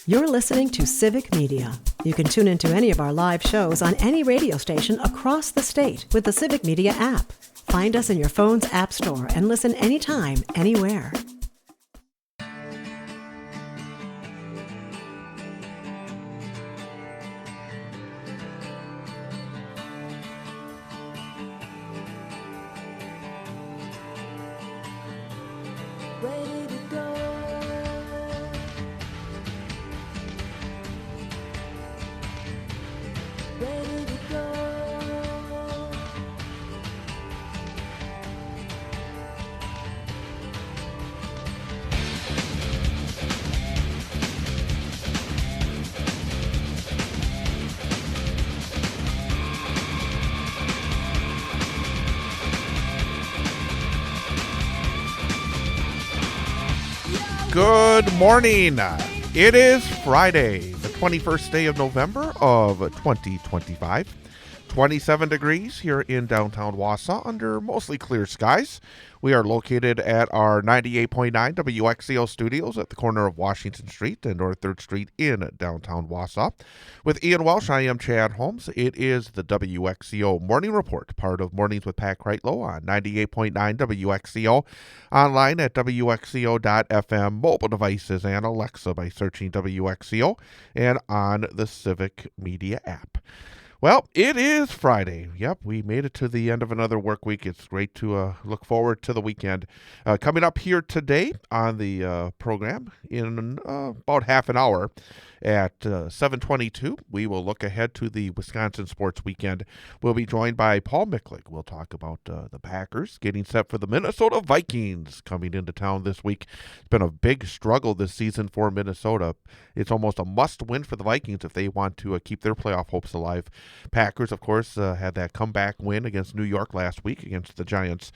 You're listening to Civic Media. You can tune into any of our live shows on any radio station across the state with the Civic Media app. Find us in your phone's app store and listen anytime, anywhere. Good morning. It is Friday, the 21st day of November of 2025. 27 degrees here in downtown Wausau under mostly clear skies. We are located at our 98.9 WXCO studios at the corner of Washington Street and North 3rd Street in downtown Wausau. With Ian Welsh, I am Chad Holmes. It is the WXCO Morning Report, part of Mornings with Pat Kreitlow on 98.9 WXCO, online at WXCO.FM, mobile devices and Alexa by searching WXCO, and on the Civic Media app. Well, it is Friday. Yep, we made it to the end of another work week. It's great to look forward to the weekend. Coming up here today on the program in about half an hour at 7:22, we will look ahead to the Wisconsin Sports Weekend. We'll be joined by Paul Michlig. We'll talk about the Packers getting set for the Minnesota Vikings coming into town this week. It's been a big struggle this season for Minnesota. It's almost a must-win for the Vikings if they want to keep their playoff hopes alive. Packers, of course, had that comeback win against New York last week against the Giants.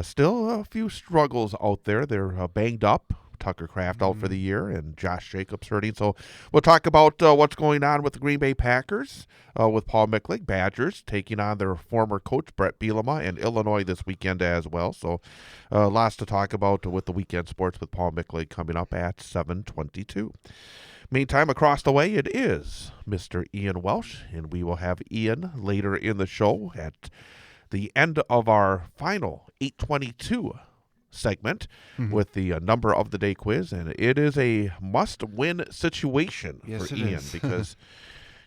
Still a few struggles out there. They're banged up. Tucker Kraft out for the year and Josh Jacobs hurting. So we'll talk about what's going on with the Green Bay Packers with Paul Michlig. Badgers taking on their former coach, Brett Bielema, and Illinois this weekend as well. So lots to talk about with the weekend sports with Paul Michlig coming up at 7:22. Meantime, across the way, it is Mr. Ian Welsh, and we will have Ian later in the show at the end of our final 822 segment with the number of the day quiz, and it is a must-win situation for Ian because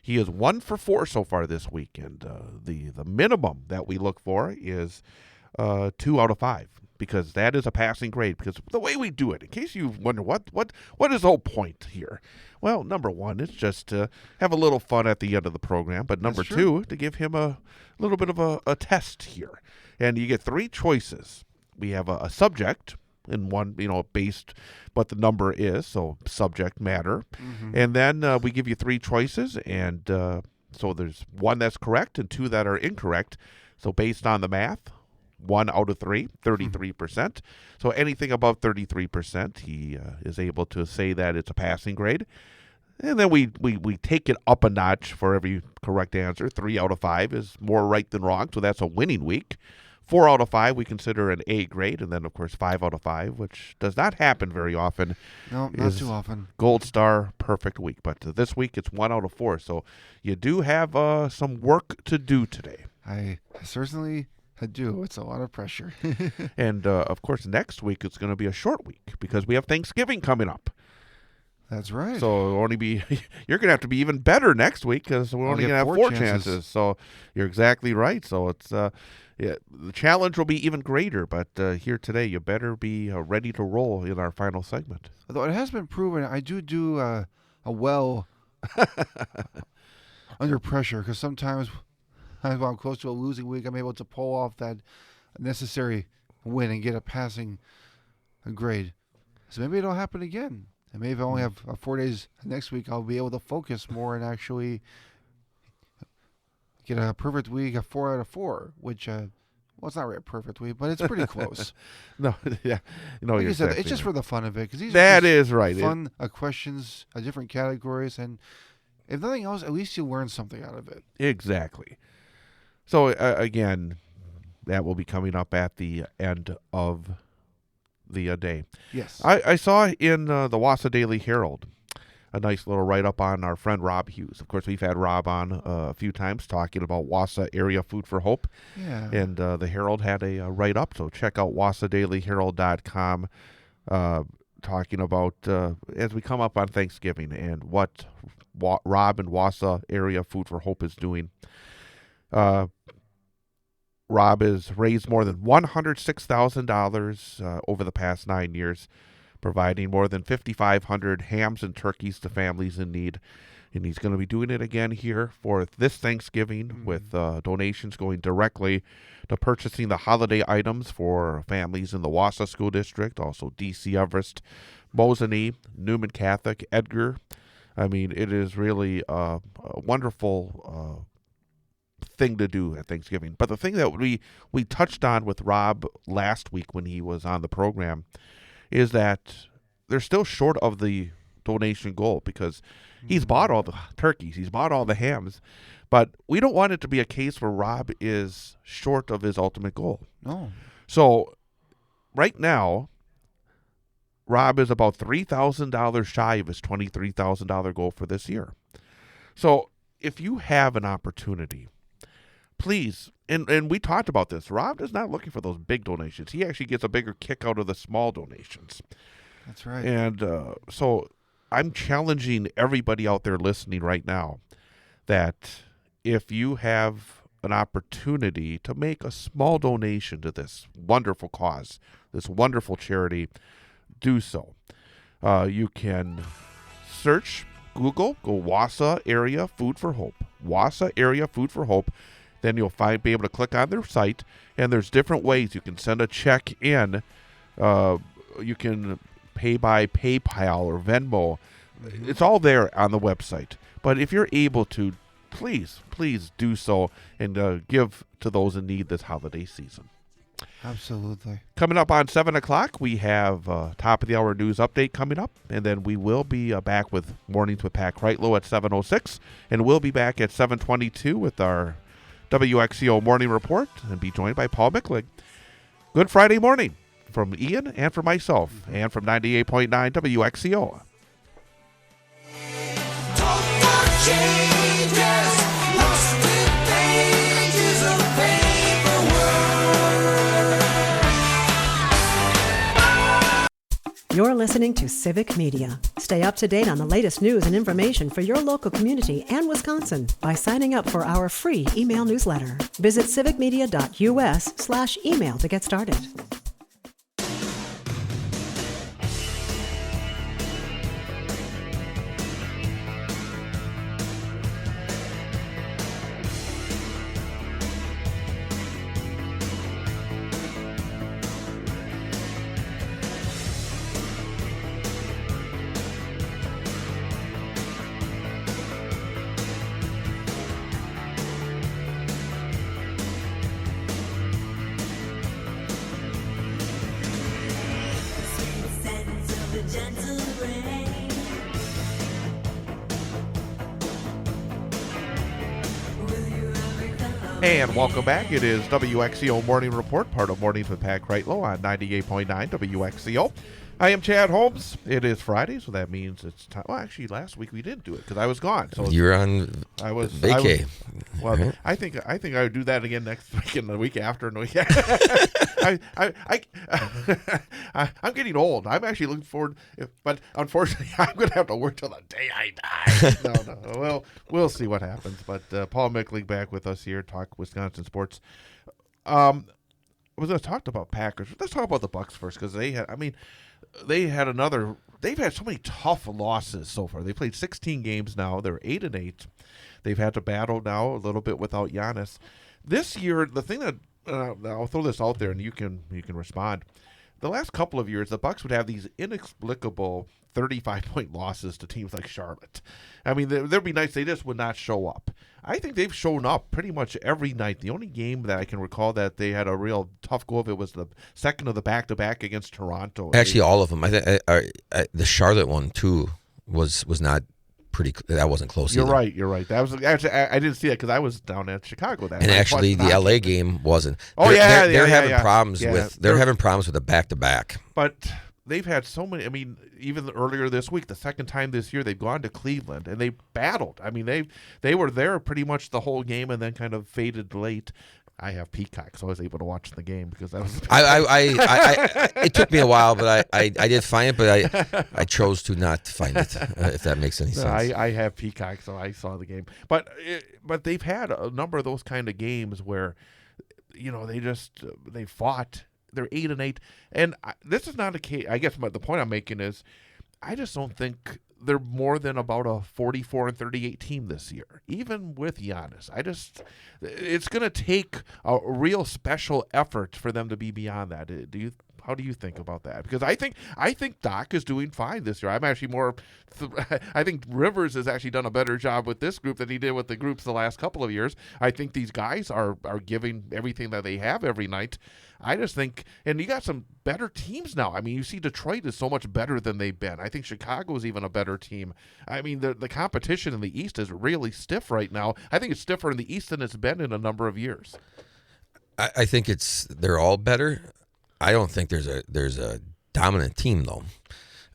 he is 1 for 4 so far this week, and the minimum that we look for is 2 out of 5. Because that is a passing grade. Because the way we do it, in case you wonder what is the whole point here? Well, number one, it's just to have a little fun at the end of the program. But number two, to give him a little bit of a test here. And you get 3 choices. We have a subject in one, based what the number is, so subject matter. And then we give you 3 choices, and so there's 1 that's correct and 2 that are incorrect. So based on the math, 1 out of 3, 33%. So anything above 33%, he is able to say that it's a passing grade. And then we take it up a notch for every correct answer. 3 out of 5 is more right than wrong, so that's a winning week. 4 out of 5 we consider an A grade, and then, of course, 5 out of 5, which does not happen very often. No, not too often. Gold star, perfect week. But this week it's 1 out of 4, so you do have some work to do today. I certainly do. It's a lot of pressure. And, of course, next week it's going to be a short week because we have Thanksgiving coming up. That's right. So you're going to have to be even better next week because we're only going to have 4 chances. So you're exactly right. So it's the challenge will be even greater. But here today, you better be ready to roll in our final segment. Although it has been proven, I do a well under pressure because sometimes when I'm close to a losing week, I'm able to pull off that necessary win and get a passing grade. So maybe it'll happen again. And maybe if I only have 4 days next week, I'll be able to focus more and actually get a perfect week, a 4 out of 4, which, well, it's not really a perfect week, but it's pretty close. No, yeah. Like you said, it's just for the fun of it. Cause that is right. Fun questions, different categories, and if nothing else, at least you learn something out of it. Exactly. So, again, that will be coming up at the end of the day. Yes. I saw in the Wausau Daily Herald a nice little write-up on our friend Rob Hughes. Of course, we've had Rob on a few times talking about Wausau Area Food for Hope. Yeah. And the Herald had a write-up, so check out wausauDailyHerald.com talking about, as we come up on Thanksgiving, and what Rob and Wausau Area Food for Hope is doing. Rob has raised more than $106,000 over the past 9 years, providing more than 5,500 hams and turkeys to families in need. And he's going to be doing it again here for this Thanksgiving with donations going directly to purchasing the holiday items for families in the Wausau School District, also D.C. Everest, Mosinee, Newman Catholic, Edgar. I mean, it is really a wonderful thing to do at Thanksgiving. But the thing that we touched on with Rob last week when he was on the program is that they're still short of the donation goal because he's bought all the turkeys, he's bought all the hams, but we don't want it to be a case where Rob is short of his ultimate goal. No. So right now, Rob is about $3,000 shy of his $23,000 goal for this year. So if you have an opportunity, please, and we talked about this, Rob is not looking for those big donations. He actually gets a bigger kick out of the small donations. That's right. And so I'm challenging everybody out there listening right now that if you have an opportunity to make a small donation to this wonderful cause, this wonderful charity, do so. You can search, Google, go Wausau Area Food for Hope. Wausau Area Food for Hope. Then you'll be able to click on their site, and there's different ways. You can send a check in. You can pay by PayPal or Venmo. It's all there on the website. But if you're able to, please do so and give to those in need this holiday season. Absolutely. Coming up on 7 o'clock, we have top of the hour news update coming up, and then we will be back with Mornings with Pat Kreitlow at 7:06, and we'll be back at 7:22 with our WXCO Morning Report and be joined by Paul Michlig. Good Friday morning from Ian and from myself and from 98.9 WXCO. You're listening to Civic Media. Stay up to date on the latest news and information for your local community and Wisconsin by signing up for our free email newsletter. Visit civicmedia.us/email to get started. And welcome back. It is WXCO Morning Report, part of Mornings with Pat Kreitlow on 98.9 WXCO. I am Chad Holmes. It is Friday, so that means it's time. Well, actually, last week we didn't do it because I was gone. So you were on vacay. Well, I think I would do that again next week and the week after and the week I'm getting old. I'm actually looking forward, but unfortunately, I'm going to have to work till the day I die. No. Well, we'll see what happens. But Paul Michlig back with us here, talk Wisconsin sports. I was going to talk about Packers. Let's talk about the Bucs first because they've had so many tough losses so far. They played 16 games now. They're 8-8. They've had to battle now a little bit without Giannis. This year, the thing that I'll throw this out there and you can respond. The last couple of years, the Bucs would have these inexplicable 35-point losses to teams like Charlotte. I mean, there'd be nights they just would not show up. I think they've shown up pretty much every night. The only game that I can recall that they had a real tough go of it was the second of the back-to-back against Toronto. Actually, all of them. I think the Charlotte one too was not pretty. That wasn't close. You're right. That was actually I didn't see it because I was down at Chicago that. And night. actually, the LA game wasn't. Oh they're having problems yeah. with. They're having problems with the back-to-back. But they've had so many. I mean, even earlier this week, the second time this year, they've gone to Cleveland and they battled. I mean, they were there pretty much the whole game and then kind of faded late. I have Peacock, so I was able to watch the game because that was. It took me a while, but I did find it, but I chose to not find it. If that makes any sense. I have Peacock, so I saw the game. But they've had a number of those kind of games where, they fought. They're 8-8, and this is not a case. I guess the point I'm making is, I just don't think they're more than about a 44-38 team this year, even with Giannis. It's going to take a real special effort for them to be beyond that. How do you think about that? Because I think Doc is doing fine this year. I'm actually more. I think Rivers has actually done a better job with this group than he did with the groups the last couple of years. I think these guys are giving everything that they have every night. I just think, and you got some better teams now. I mean, you see Detroit is so much better than they've been. I think Chicago is even a better team. I mean, the competition in the East is really stiff right now. I think it's stiffer in the East than it's been in a number of years. I think they're all better. I don't think there's a dominant team though.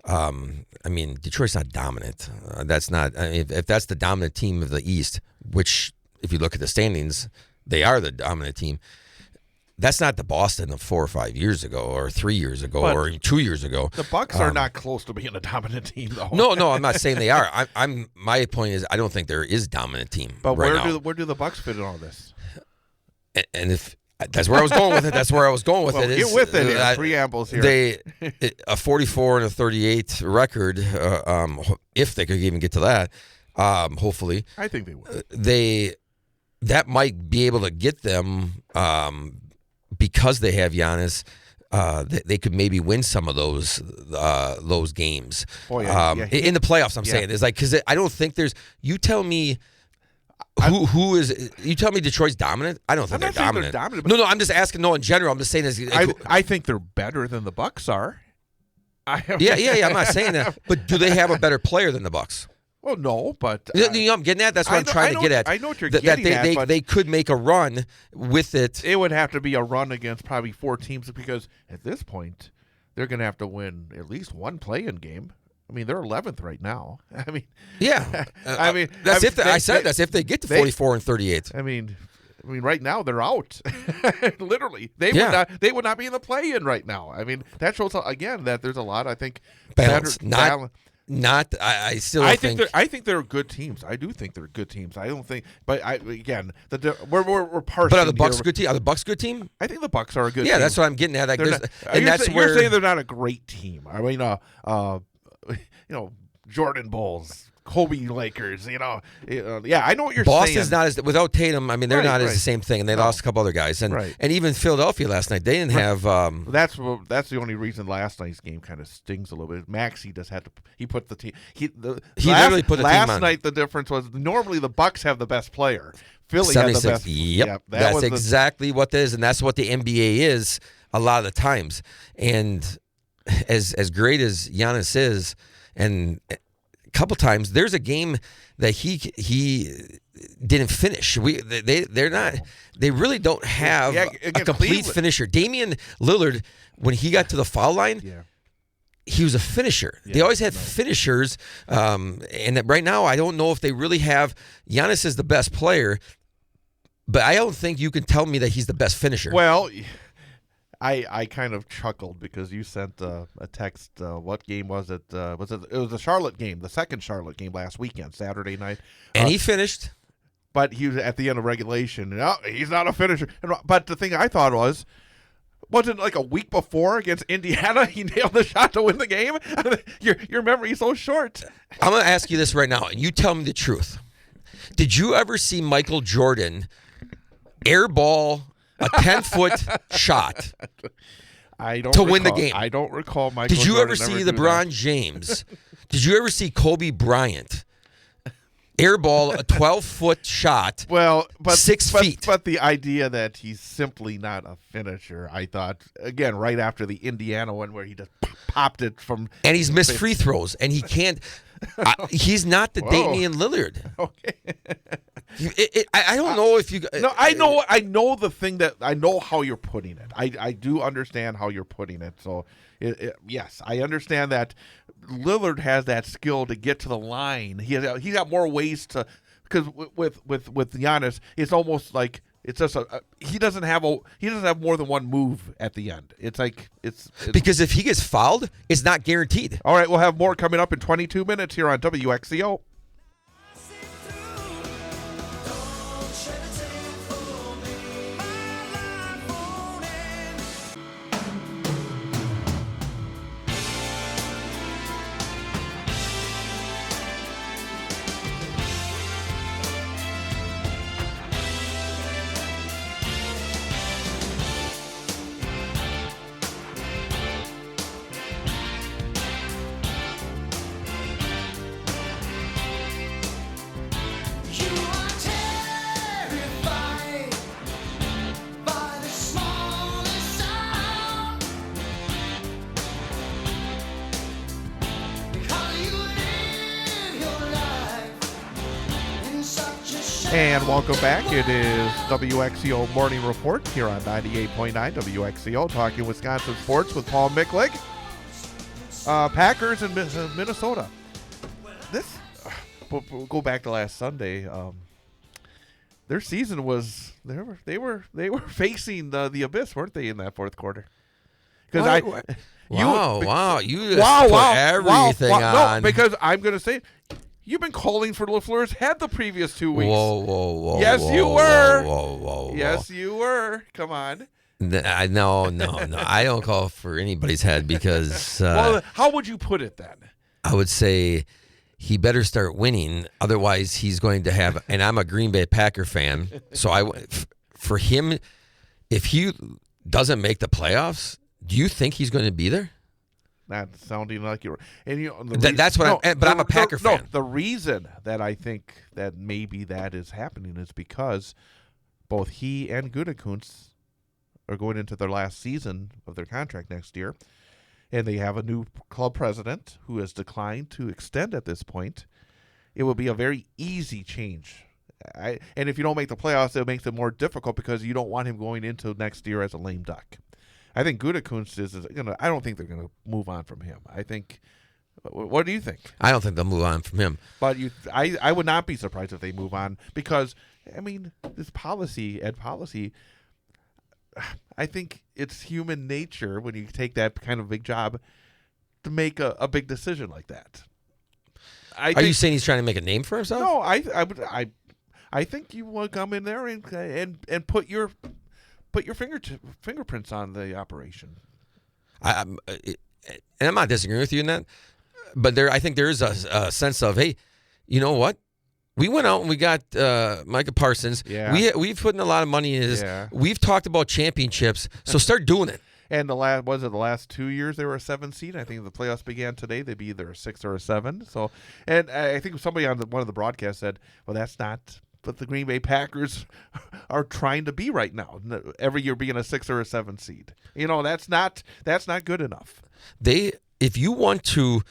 I mean, Detroit's not dominant. That's not. I mean, if that's the dominant team of the East, which if you look at the standings, they are the dominant team. That's not the Boston of 4 or 5 years ago, or 3 years ago, or 2 years ago. The Bucks are not close to being a dominant team, though. No, I'm not saying they are. My point is, I don't think there is a dominant team. But right where do the Bucks fit in all this? And if that's where I was going with it, Get with it. Preambles here. A 44 and a 38 record. If they could even get to that, hopefully, I think they would. That might be able to get them. Because they have Giannis, they could maybe win some of those games. Oh, yeah. In the playoffs, I'm saying. It's like, because I don't think there's. You tell me who is. You tell me Detroit's dominant. I don't think they're dominant. No, I'm just asking. No, in general, I'm just saying this. I think they're better than the Bucks are. Yeah. I'm not saying that. But do they have a better player than the Bucks? Well, no, but I'm getting at. That's what I'm trying to get at. I know what you're getting at. But they could make a run with it. It would have to be a run against probably 4 teams because at this point they're going to have to win at least one play-in game. I mean, they're 11th right now. I mean, yeah. That's if they get to 44 and 38. I mean, right now they're out. Literally, they would not be in the play-in right now. I mean, that shows again that there's a lot. I think balance. I think they're good teams. I do think they're good teams. I don't think, but we're parsing. But are the Bucks good team? Are the Bucks good team? I think the Bucks are a good team. Yeah, that's what I'm getting at. You're saying they're not a great team. I mean, Jordan Bulls, Kobe Lakers. I know what you're saying. Boston's not as without Tatum. I mean, they're not as the same thing, and they lost a couple other guys, and even Philadelphia last night they didn't have. That's the only reason last night's game kind of stings a little bit. Maxey just had to. He put the team. He literally put the team on. Last night the difference was normally the Bucks have the best player. Philly had the best. Yep, that's exactly what it is, and that's what the NBA is a lot of the times. And as great as Giannis is, and couple times there's a game that he didn't finish. They really don't have a complete finisher. Damian Lillard, when he got to the foul line, he was a finisher. They always had finishers, and right now I don't know if they really have. Giannis is the best player, but I don't think you can tell me that he's the best finisher. Well, I kind of chuckled because you sent a text. What game was it? It was the Charlotte game, the second Charlotte game last weekend, Saturday night. And he finished. But he was at the end of regulation. No, he's not a finisher. But the thing I thought wasn't like a week before against Indiana, he nailed the shot to win the game? Your memory is so short. I'm going to ask you this right now, and you tell me the truth. Did you ever see Michael Jordan airball a 10-foot shot to win the game? I don't recall Michael Did you Jordan ever see LeBron James? Did you ever see Kobe Bryant airball a 12-foot shot 6 feet? But the idea that he's simply not a finisher, I thought, again, right after the Indiana one where he just popped it from... And he's missed free throws, and he can't... he's not the Damian Lillard. Okay. I don't know if you. No, I know the thing that I know how you're putting it. I do understand how you're putting it. So yes, I understand that Lillard has that skill to get to the line. He's got more ways to, because with Giannis, it's almost like it's just he doesn't have more than one move at the end. It's like it's because if he gets fouled, it's not guaranteed. All right, we'll have more coming up in 22 minutes here on WXCO. And welcome back. It is WXCO Morning Report here on 98.9 WXCO, talking Wisconsin sports with Paul Michlig. Packers in Minnesota. We'll go back to last Sunday. Their season was they were facing the abyss, weren't they, in that fourth quarter? Because you put everything on. No, because I'm going to say. You've been calling for LaFleur's head the previous 2 weeks. Whoa. Yes, you were. Whoa. Yes, you were. Come on. No. I don't call for anybody's head because. Well, how would you put it then? I would say he better start winning. Otherwise, he's going to have. And I'm a Green Bay Packer fan. So for him, if he doesn't make the playoffs, do you think he's going to be there? Not sounding like you're, and that's what I'm a Packer fan. No, the reason that I think that maybe that is happening is because both he and Gutekunst are going into their last season of their contract next year, and they have a new club president who has declined to extend at this point. It will be a very easy change. And if you don't make the playoffs, it makes it more difficult because you don't want him going into next year as a lame duck. I think Gutekunst is gonna. I don't think they're gonna move on from him. I think. What do you think? I don't think they'll move on from him. But I would not be surprised if they move on because I mean this policy. I think it's human nature when you take that kind of big job to make a big decision like that. Are you saying he's trying to make a name for himself? No, I think you want to come in there and put your fingerprints on the operation. And I'm not disagreeing with you in that, but I think there is a sense of, hey, you know what? We went out and we got Micah Parsons. Yeah. We've put in a lot of money in this. Yeah. We've talked about championships, so start doing it. And the last 2 years they were a 7 seed. I think the playoffs began today. They'd be either a 6 or a 7. So, and I think somebody on one of the broadcasts said, "Well, that's not." But the Green Bay Packers are trying to be right now. Every year being a 6 or a 7 seed. That's not good enough. If you want to,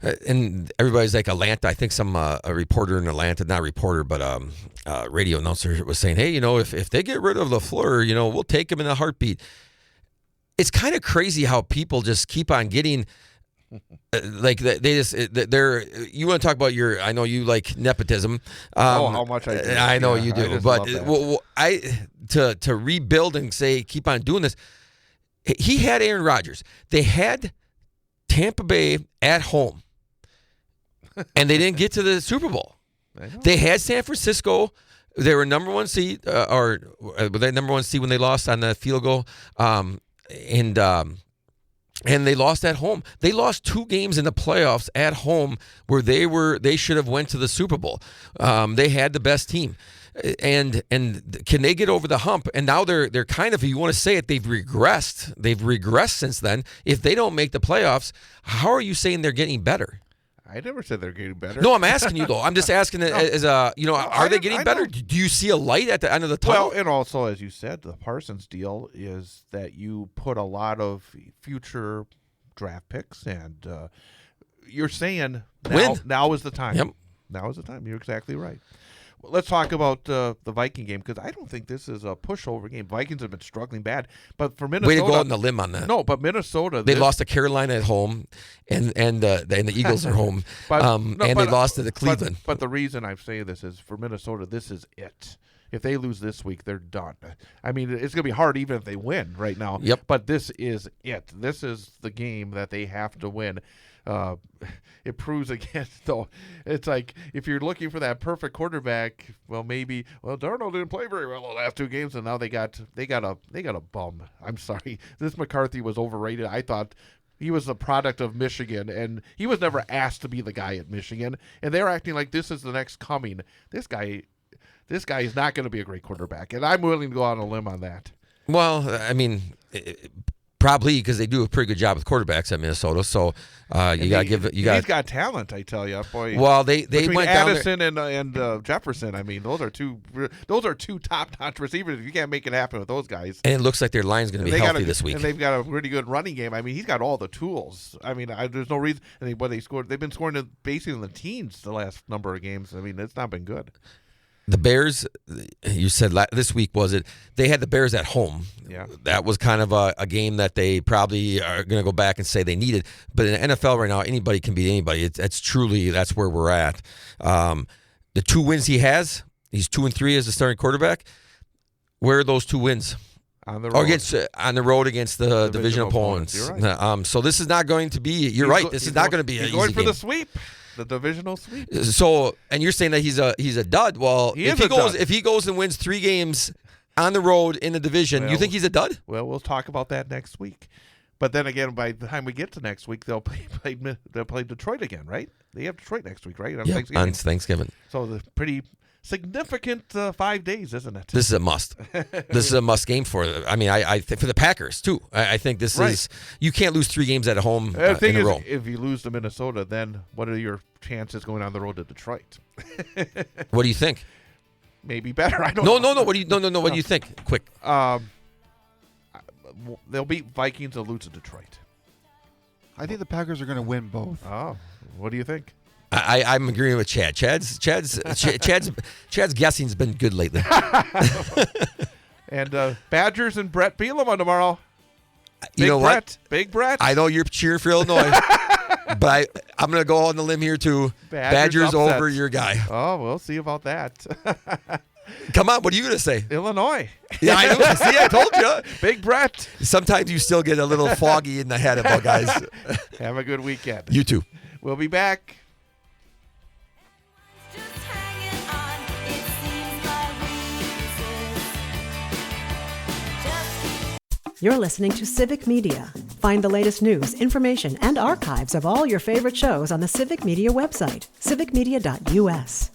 and everybody's like Atlanta. I think a reporter in Atlanta, not reporter, but radio announcer was saying, hey, if they get rid of LaFleur, we'll take him in a heartbeat. It's kind of crazy how people just keep on getting. Like you want to talk about I know you like nepotism. How much I do. I know you do, but to rebuild and say keep on doing this. He had Aaron Rodgers. They had Tampa Bay at home, and they didn't get to the Super Bowl. They had San Francisco. They were number one seed, or were they number one seed when they lost on the field goal? And they lost at home. They lost 2 games in the playoffs at home where they should have went to the Super Bowl. They had the best team. And can they get over the hump? And now they're kind of, if you want to say it, they've regressed. They've regressed since then. If they don't make the playoffs, how are you saying they're getting better? I never said they're getting better. No, I'm asking you though. I'm just asking are they getting better? Do you see a light at the end of the tunnel? Well, and also, as you said, the Parsons deal is that you put a lot of future draft picks, and you're saying now is the time. Yep. Now is the time. You're exactly right. let's talk about the Viking game, because I don't think this is a pushover game. Vikings have been struggling bad, but for Minnesota, way to go on the limb on that. No, but Minnesota, they lost to Carolina at home, and the Eagles are home, they lost to Cleveland. But the reason I'm saying this is for Minnesota, this is it. If they lose this week, they're done. I mean, it's going to be hard even if they win right now. Yep. But this is it. This is the game that they have to win. It proves again, though. It's like if you're looking for that perfect quarterback, Darnold didn't play very well the last 2 games, and now they got a bum. I'm sorry, this McCarthy was overrated. I thought he was the product of Michigan, and he was never asked to be the guy at Michigan, and they're acting like this is the next coming. This guy is not going to be a great quarterback, and I'm willing to go on a limb on that. Well, I mean, probably because they do a pretty good job with quarterbacks at Minnesota. So he's got talent, I tell you, boy. Well, they went Addison and Jefferson. I mean, those are two top-notch receivers. You can't make it happen with those guys. And it looks like their line's going to be healthy this week. And they've got a really good running game. I mean, he's got all the tools. I mean, there's no reason. And they've been scoring basically in the teens the last number of games. I mean, it's not been good. The Bears, you said this week, was it? They had the Bears at home. Yeah. That was kind of a game that they probably are going to go back and say they needed. But in the NFL right now, anybody can beat anybody. That's where we're at. The 2 wins he has, he's 2-3 as a starting quarterback. Where are those 2 wins? On the road. On the road against the division opponents. You're right. So this is not going to be. You're right. This is not going to be an easy game. He's going for the sweep. The divisional sweep. So, and you're saying that he's a dud. Well, if he goes and wins 3 games on the road in the division, you think he's a dud? Well, we'll talk about that next week. But then again, by the time we get to next week, they'll play Detroit again, right? They have Detroit next week, right? On Thanksgiving. So the pretty significant 5 days, isn't it? This is a must. This is a must game for. I mean, I think for the Packers too. I think this is. You can't lose 3 games at home in a row. If you lose to Minnesota, then what are your chances going on the road to Detroit? What do you think? Maybe better. I don't know. No. What do you think? Quick. They'll beat Vikings. They'll lose to Detroit. I think the Packers are going to win both. Oh, what do you think? I'm agreeing with Chad. Chad's guessing's been good lately. And Badgers and Brett Bielema tomorrow. Big Brett. I know you're cheering for Illinois, but I'm going to go on the limb here too. Badgers over your guy. Oh, we'll see about that. Come on, what are you going to say? Illinois. Yeah, I know. See, I told you. Big Brett. Sometimes you still get a little foggy in the head about guys. Have a good weekend. You too. We'll be back. You're listening to Civic Media. Find the latest news, information, and archives of all your favorite shows on the Civic Media website, civicmedia.us.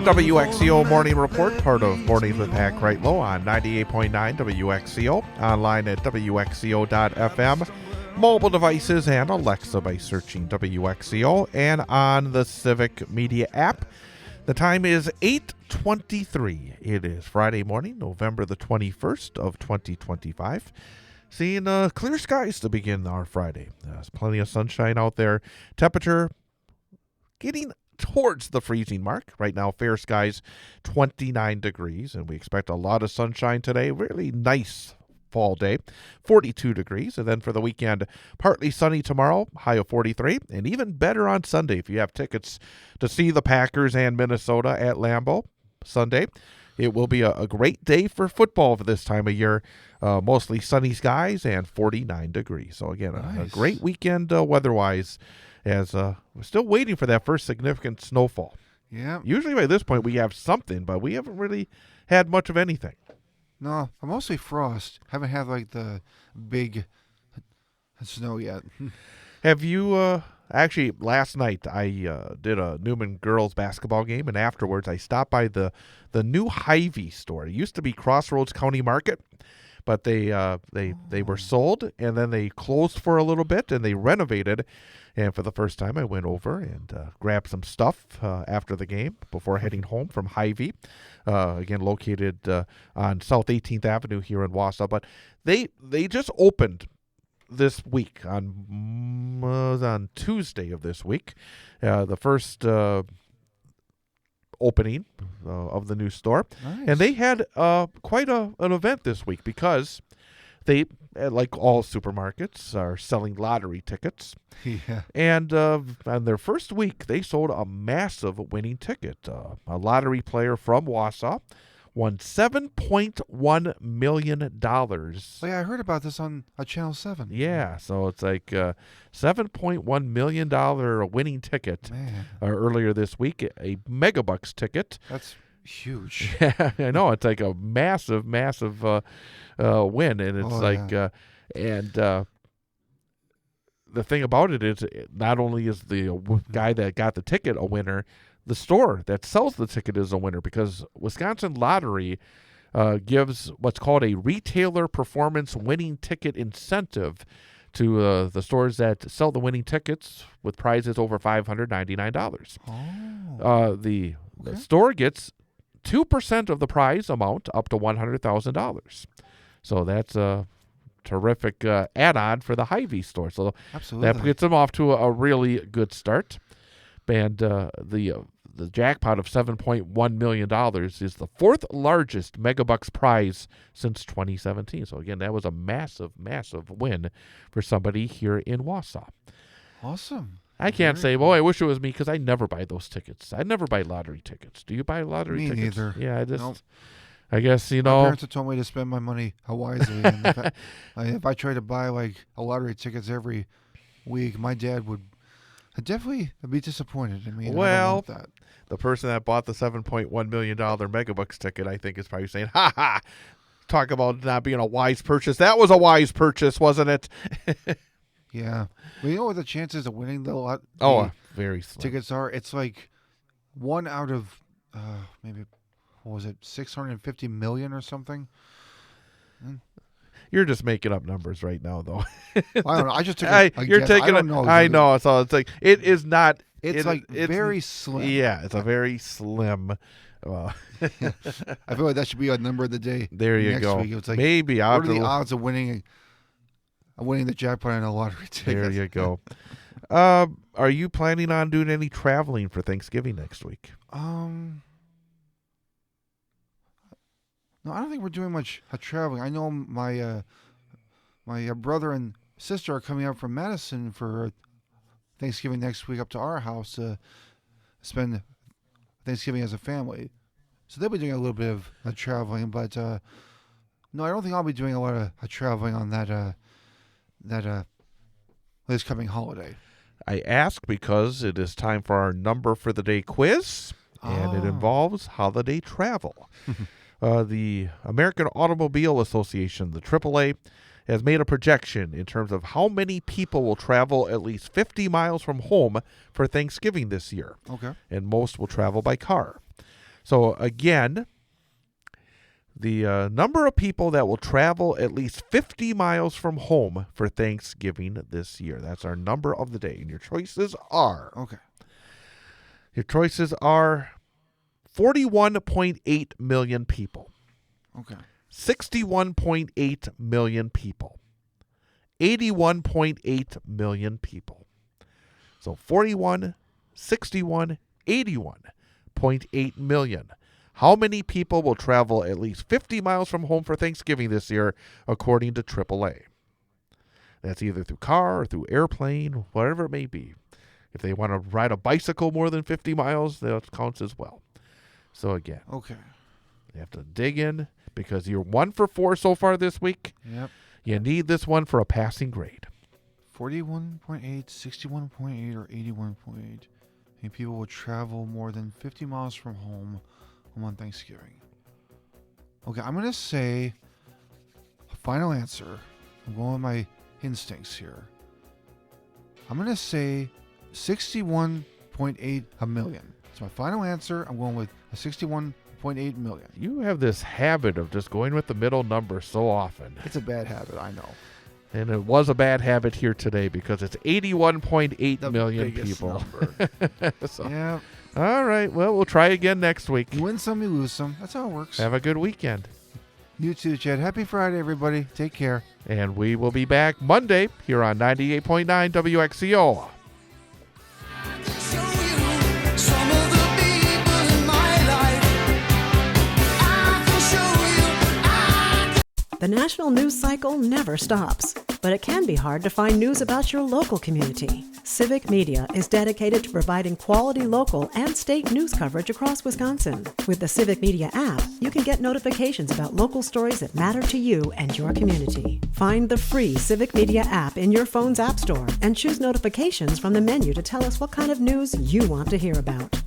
WXCO Morning Report, part of Mornings with Pat Kreitlow on 98.9 WXCO, online at WXCO.FM, mobile devices and Alexa by searching WXCO, and on the Civic Media app. The time is 8:23. It is Friday morning, November the 21st of 2025. Seeing clear skies to begin our Friday. There's plenty of sunshine out there. Temperature getting towards the freezing mark. Right now, fair skies, 29 degrees, and we expect a lot of sunshine today. Really nice fall day, 42 degrees. And then for the weekend, partly sunny tomorrow, high of 43, and even better on Sunday if you have tickets to see the Packers and Minnesota at Lambeau Sunday. It will be a great day for football for this time of year. Mostly sunny skies and 49 degrees. So again, nice. A great weekend weather-wise, as we're still waiting for that first significant snowfall. Yeah. Usually by this point we have something, but we haven't really had much of anything. No, mostly frost. Haven't had like the big snow yet. Have you actually last night I did a Newman girls basketball game, and afterwards I stopped by the new Hy-Vee store. It used to be Crossroads County Market, but they were sold, and then they closed for a little bit, and they renovated. And for the first time, I went over and grabbed some stuff after the game before heading home from Hy-Vee, again located on South 18th Avenue here in Wausau. But they just opened this week on Tuesday of this week, the first opening of the new store. Nice. And they had quite an event this week because they, like all supermarkets, are selling lottery tickets. Yeah. And on their first week, they sold a massive winning ticket. A lottery player from Wausau won $7.1 million. Oh, yeah, I heard about this on Channel 7. Yeah, so it's like $7.1 million winning ticket. Man, Earlier this week, a Megabucks ticket. that's huge. Yeah, I know. It's like a massive win. And it's the thing about it is not only is the guy that got the ticket a winner, the store that sells the ticket is a winner, because Wisconsin Lottery gives what's called a retailer performance winning ticket incentive to the stores that sell the winning tickets with prizes over $599. Oh. The store gets 2% of the prize amount up to $100,000. So that's a terrific add-on for the Hy-Vee store. So Absolutely. that gets them off to a really good start. And the jackpot of $7.1 million is the fourth largest Megabucks prize since 2017. So again, that was a massive win for somebody here in Wausau. Awesome. I can't say, I wish it was me, because I never buy those tickets. I never buy lottery tickets. Do you buy lottery Me tickets? neither. Yeah, Nope. I guess, My parents have told me to spend my money wisely. And if I try to buy like a lottery tickets every week, my dad would definitely be disappointed in me. And I don't want that. The person that bought the $7.1 million Megabucks ticket, I think, is probably saying, ha ha, talk about not being a wise purchase. That was a wise purchase, wasn't it? Yeah. Well, you know what the chances of winning the very slim. tickets are? It's like 1 out of maybe, what was it, 650 million or something? You're just making up numbers right now, though. I don't know. I just took you're guess. taking I don't know. I know. So it's like, it is not. It's very slim. Yeah, it's a very slim. I feel like that should be a number of the day. There you next go. Week. It's like, maybe what are the odds of winning the jackpot in a lottery ticket? There you go. Are you planning on doing any traveling for Thanksgiving next week? No, I don't think we're doing much traveling. I know my brother and sister are coming up from Madison for Thanksgiving next week up to our house to spend Thanksgiving as a family. So they'll be doing a little bit of traveling, but no, I don't think I'll be doing a lot of traveling on this coming holiday. I ask because it is time for our number for the day quiz, and it involves holiday travel. The American Automobile Association, the AAA, has made a projection in terms of how many people will travel at least 50 miles from home for Thanksgiving this year. Okay. And most will travel by car. So again, the number of people that will travel at least 50 miles from home for Thanksgiving this year. That's our number of the day. And your choices are... Okay. Your choices are 41.8 million people. Okay. 61.8 million people. 81.8 million people. So 41, 61, 81.8 million. How many people will travel at least 50 miles from home for Thanksgiving this year, according to AAA? That's either through car or through airplane, whatever it may be. If they want to ride a bicycle more than 50 miles, that counts as well. So again, Okay. you have to dig in because you're 1 for 4 so far this week. Yep. You need this one for a passing grade. 41.8, 61.8, or 81.8. And people will travel more than 50 miles from home on Thanksgiving. Okay, I'm going to say a final answer. I'm going with my instincts here. I'm going to say 61.8 million. It's my final answer. I'm going with a 61.8 million. You have this habit of just going with the middle number so often. It's a bad habit, I know. And it was a bad habit here today because it's 81.8 million people. So, yeah. All right. Well, we'll try again next week. You win some, you lose some. That's how it works. Have a good weekend. You too, Chad. Happy Friday, everybody. Take care. And we will be back Monday here on 98.9 WXCO. The national news cycle never stops, but it can be hard to find news about your local community. Civic Media is dedicated to providing quality local and state news coverage across Wisconsin. With the Civic Media app, you can get notifications about local stories that matter to you and your community. Find the free Civic Media app in your phone's app store and choose notifications from the menu to tell us what kind of news you want to hear about.